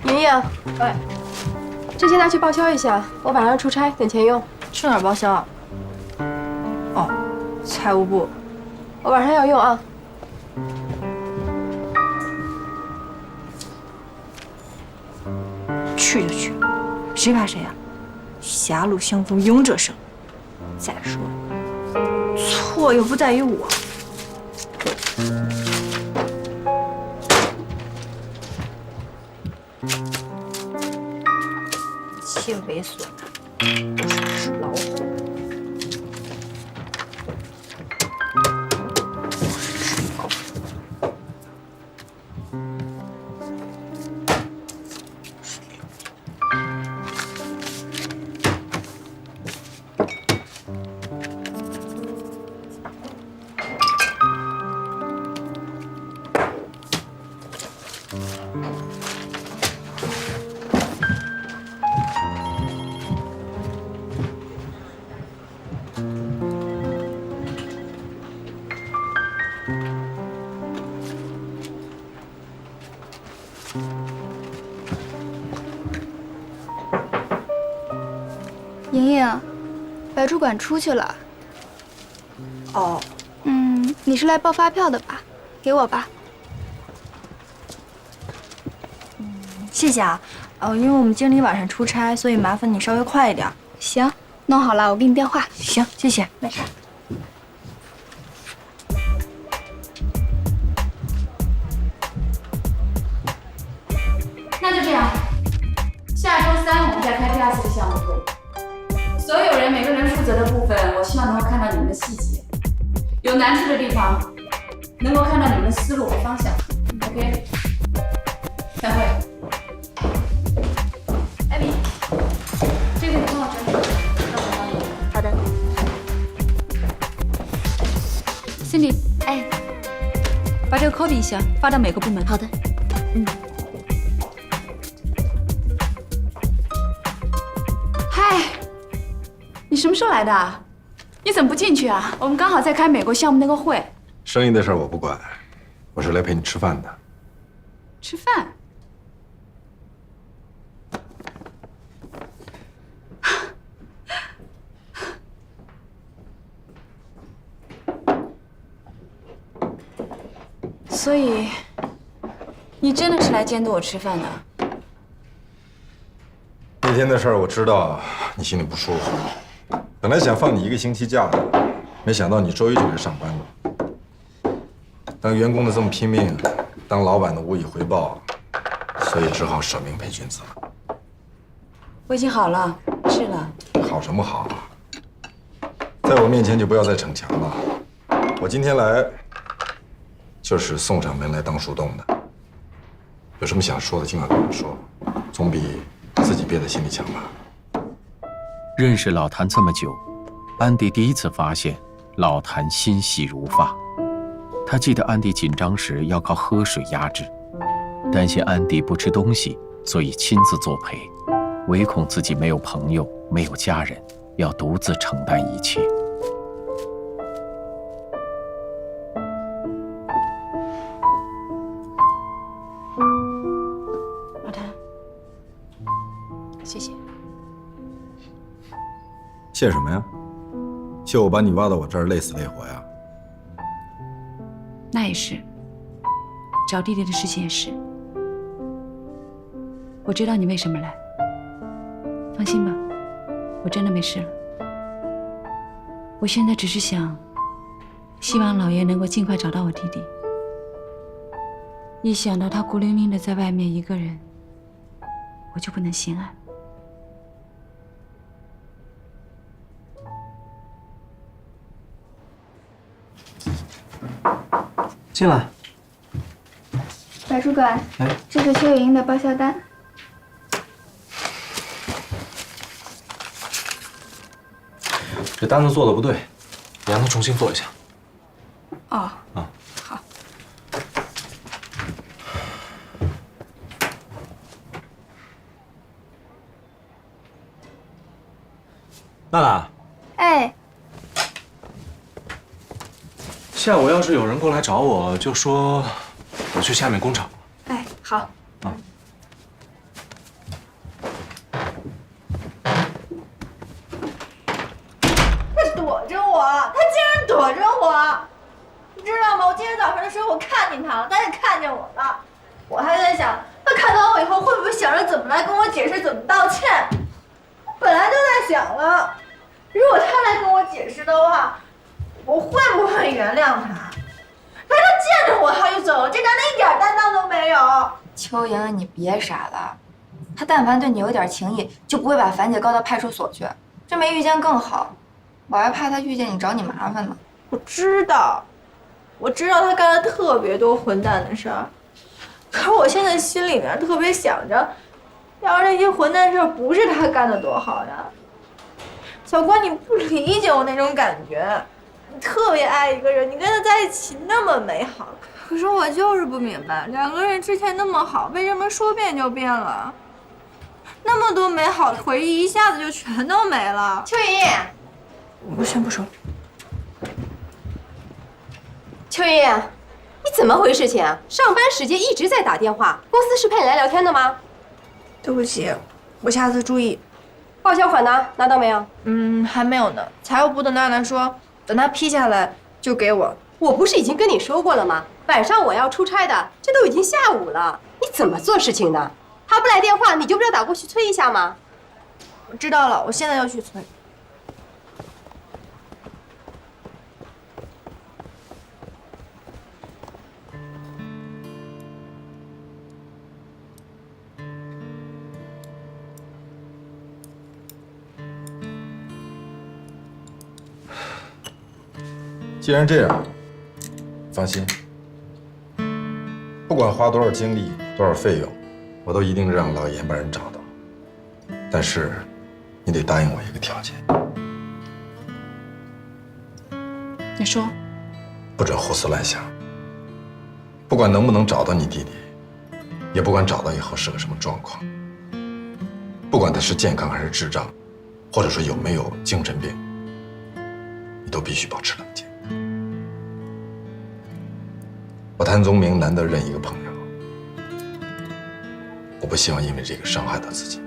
莹莹，哎，这些拿去报销一下，我晚上出差，点钱用。去哪儿报销啊？哦，财务部。我晚上要用啊。去就去，谁怕谁啊？狭路相逢勇者胜。再说了，错又不在于我。一切猥琐男都是纸老虎。莹莹，白主管出去了。哦，你是来报发票的吧？给我吧。谢谢啊。因为我们经理晚上出差，所以麻烦你稍微快一点。行，弄好了我给你电话。行，谢谢。没事。那就这样，下周3我们再开第2次的项目会。所有人每个人负责的部分，我希望能够看到你们的细节，有难处的地方，能够看到你们的思路和方向。OK， 散会。艾米，这个你帮我整理，让我帮你。好的。Cindy， 哎，把这个 copy 一下，发到每个部门。好的。嗨，你什么时候来的？你怎么不进去啊？我们刚好在开美国项目那个会。生意的事儿我不管，我是来陪你吃饭的。吃饭？所以，你真的是来监督我吃饭的？那天的事儿我知道，你心里不舒服。本来想放你1个星期假的，没想到你周一就来上班了。当员工的这么拼命，当老板的无以回报，所以只好舍命陪君子了。我已经好了，治了。好什么好啊？在我面前就不要再逞强了。我今天来，就是送上门来当树洞的。有什么想说的，尽管跟我说，总比自己憋在心里强吧。认识老谭这么久，安迪第一次发现老谭心细如发。他记得安迪紧张时要靠喝水压制，担心安迪不吃东西，所以亲自作陪，唯恐自己没有朋友，没有家人，要独自承担一切。老谭，谢谢。谢什么呀？谢我把你挖到我这儿累死累活呀？那也是，找弟弟的事情也是。我知道你为什么来，放心吧，我真的没事了。我现在只是希望老爷能够尽快找到我弟弟。一想到他孤零零的在外面一个人，我就不能心安。进来。白主管，哎，这是邱有英的报销单。这单子做的不对，你让他重新做一下。哦，啊，好。娜娜，哎，下午要是有人过来找我，就说我去下面工厂。哎，好。他躲着我，他竟然躲着我，你知道吗？我今天早上的时候我看见他了，他也看见我了。我还在想，他看到我以后会不会想着怎么来跟我解释，怎么道歉？我本来就在想了，如果他来跟我解释的话，我会不会原谅他？可是他见着我他就走了，这男的一点担当都没有。邱莹，你别傻了，他但凡对你有点情谊，就不会把樊姐告到派出所去。这没遇见更好，我还怕他遇见你找你麻烦呢。我知道他干了特别多混蛋的事儿，可是我现在心里面特别想着，要是那些混蛋事儿不是他干的多好呀。小关，你不理解我那种感觉，你特别爱一个人，你跟他在一起那么美好，可是我就是不明白，两个人之前那么好，为什么说变就变了？那么多美好的回忆一下子就全都没了。邱莹莹，我先不说。邱莹莹，你怎么回事情啊？上班时间一直在打电话，公司是派你来聊天的吗？对不起，我下次注意。报销款呢？拿到没有？还没有呢。财务部的娜娜说，等他批下来就给我。我不是已经跟你说过了吗？晚上我要出差的，这都已经下午了，你怎么做事情的？他不来电话，你就不知道打过去催一下吗？我知道了，我现在就去催。既然这样，放心，不管花多少精力、多少费用，我都一定让老严把人找到。但是，你得答应我一个条件，你说，不准胡思乱想。不管能不能找到你弟弟，也不管找到以后是个什么状况，不管他是健康还是智障，或者说有没有精神病，你都必须保持冷静。我谭宗明难得认一个朋友，我不希望因为这个伤害到自己。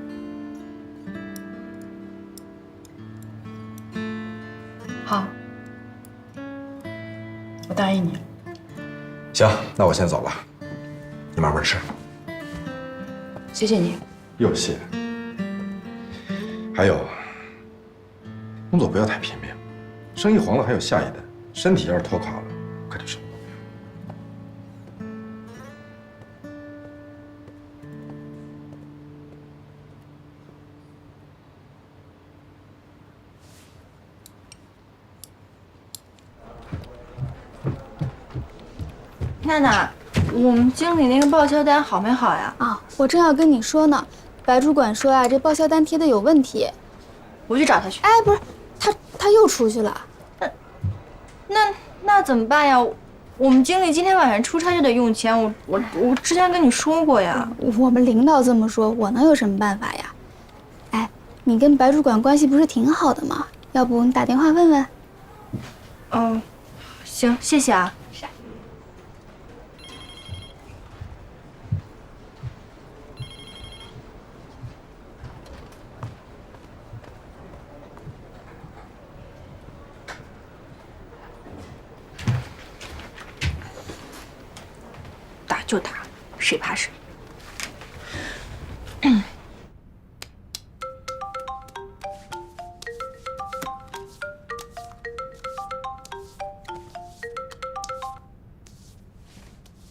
好，我答应你。行，那我先走了，你慢慢吃。谢谢你。又谢。还有，工作不要太拼命，生意黄了还有下一单，身体要是拖垮了，可就什么都没有。娜娜，我们经理那个报销单好没好呀？啊，我正要跟你说呢，白主管说啊，这报销单贴的有问题。我去找他去。哎，不是，他又出去了。那怎么办呀？我们经理今天晚上出差就得用钱，我之前跟你说过呀。我们领导这么说，我能有什么办法呀？哎，你跟白主管关系不是挺好的吗？要不你打电话问问？哦，行，谢谢啊。打就打，谁怕谁？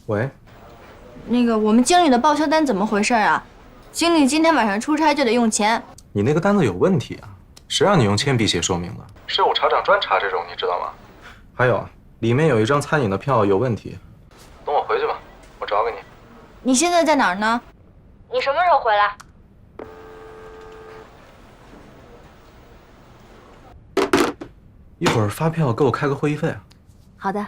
喂，那个我们经理的报销单怎么回事啊？经理今天晚上出差就得用钱。你那个单子有问题啊！谁让你用铅笔写说明的？税务查长专查这种，你知道吗？还有，里面有一张餐饮的票有问题。等我回去吧，我找给你。你现在在哪儿呢？你什么时候回来？一会儿发票给我开个会议费啊。好的。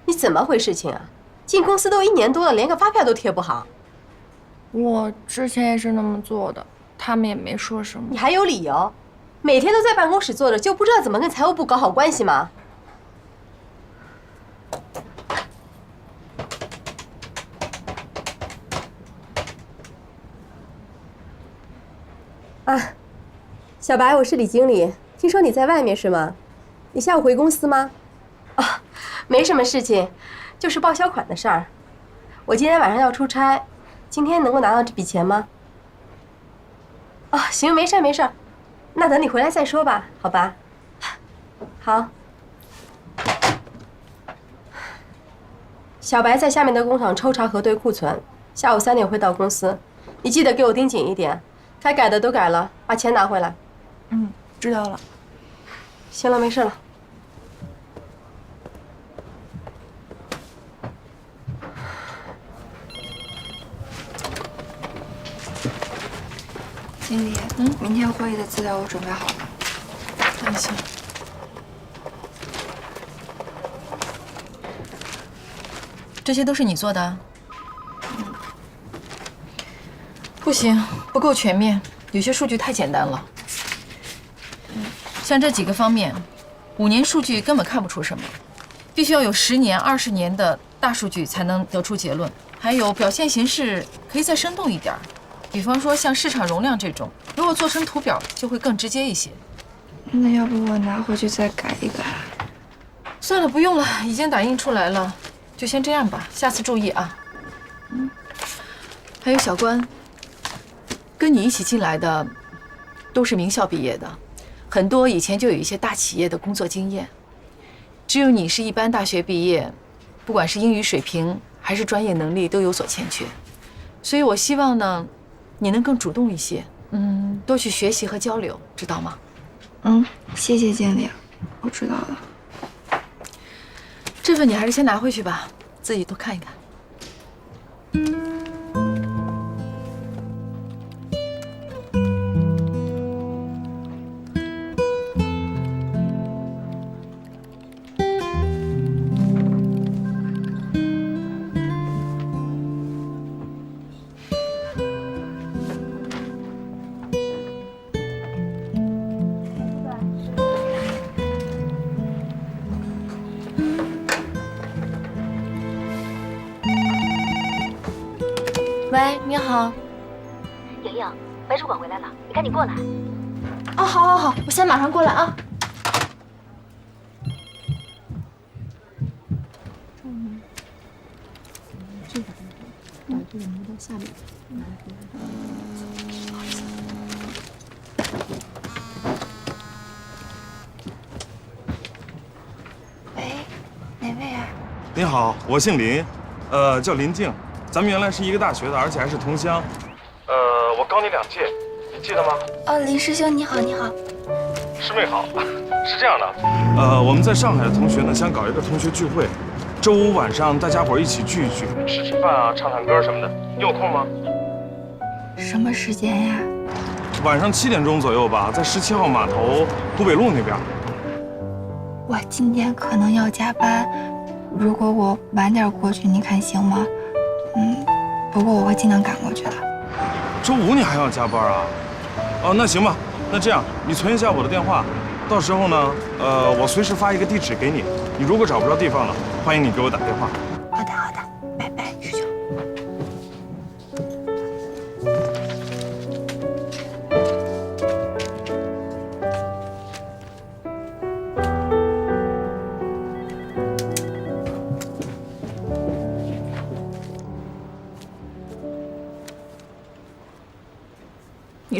你怎么回事情啊？进公司都1年多了，连个发票都贴不好。我之前也是那么做的，他们也没说什么。你还有理由？每天都在办公室坐着，就不知道怎么跟财务部搞好关系吗？啊，小白，我是李经理，听说你在外面是吗？你下午回公司吗？啊，没什么事情，就是报销款的事儿。我今天晚上要出差，今天能够拿到这笔钱吗？哦，行，没事没事，那等你回来再说吧，好吧？好。小白在下面的工厂抽查核对库存，下午3点会到公司，你记得给我盯紧一点。该改的都改了，把钱拿回来。嗯，知道了。行了，没事了。经理，明天会议的资料我准备好了。那行。这些都是你做的？不行，不够全面，有些数据太简单了。像这几个方面，5年数据根本看不出什么，必须要有10年、20年的大数据才能得出结论。还有表现形式可以再生动一点，比方说像市场容量这种，如果做成图表就会更直接一些。那要不我拿回去再改一改？算了，不用了，已经打印出来了，就先这样吧。下次注意啊。还有小关。跟你一起进来的都是名校毕业的，很多以前就有一些大企业的工作经验。只有你是一般大学毕业，不管是英语水平还是专业能力都有所欠缺。所以我希望呢，你能更主动一些，多去学习和交流，知道吗？谢谢经理，我知道了。这份你还是先拿回去吧，自己多看一看。喂，你好。莹莹，白主管回来了，你赶紧过来。哦，好，我现在马上过来啊。把这个挪到下面。喂，哪位啊？你好，我姓林，叫林静，咱们原来是一个大学的，而且还是同乡。我高你2届，你记得吗？哦，林师兄，你好，你好。师妹好，是这样的，我们在上海的同学呢，想搞一个同学聚会，周5晚上大家伙一起聚一聚，吃饭啊，唱歌什么的，你有空吗？什么时间呀？晚上7点钟左右吧，在17号码头湖北路那边。我今天可能要加班，如果我晚点过去，你看行吗？不过我会尽量赶过去的。周5你还要加班啊？哦，那行吧，那这样你存一下我的电话，到时候呢，我随时发一个地址给你。你如果找不着地方了，欢迎你给我打电话。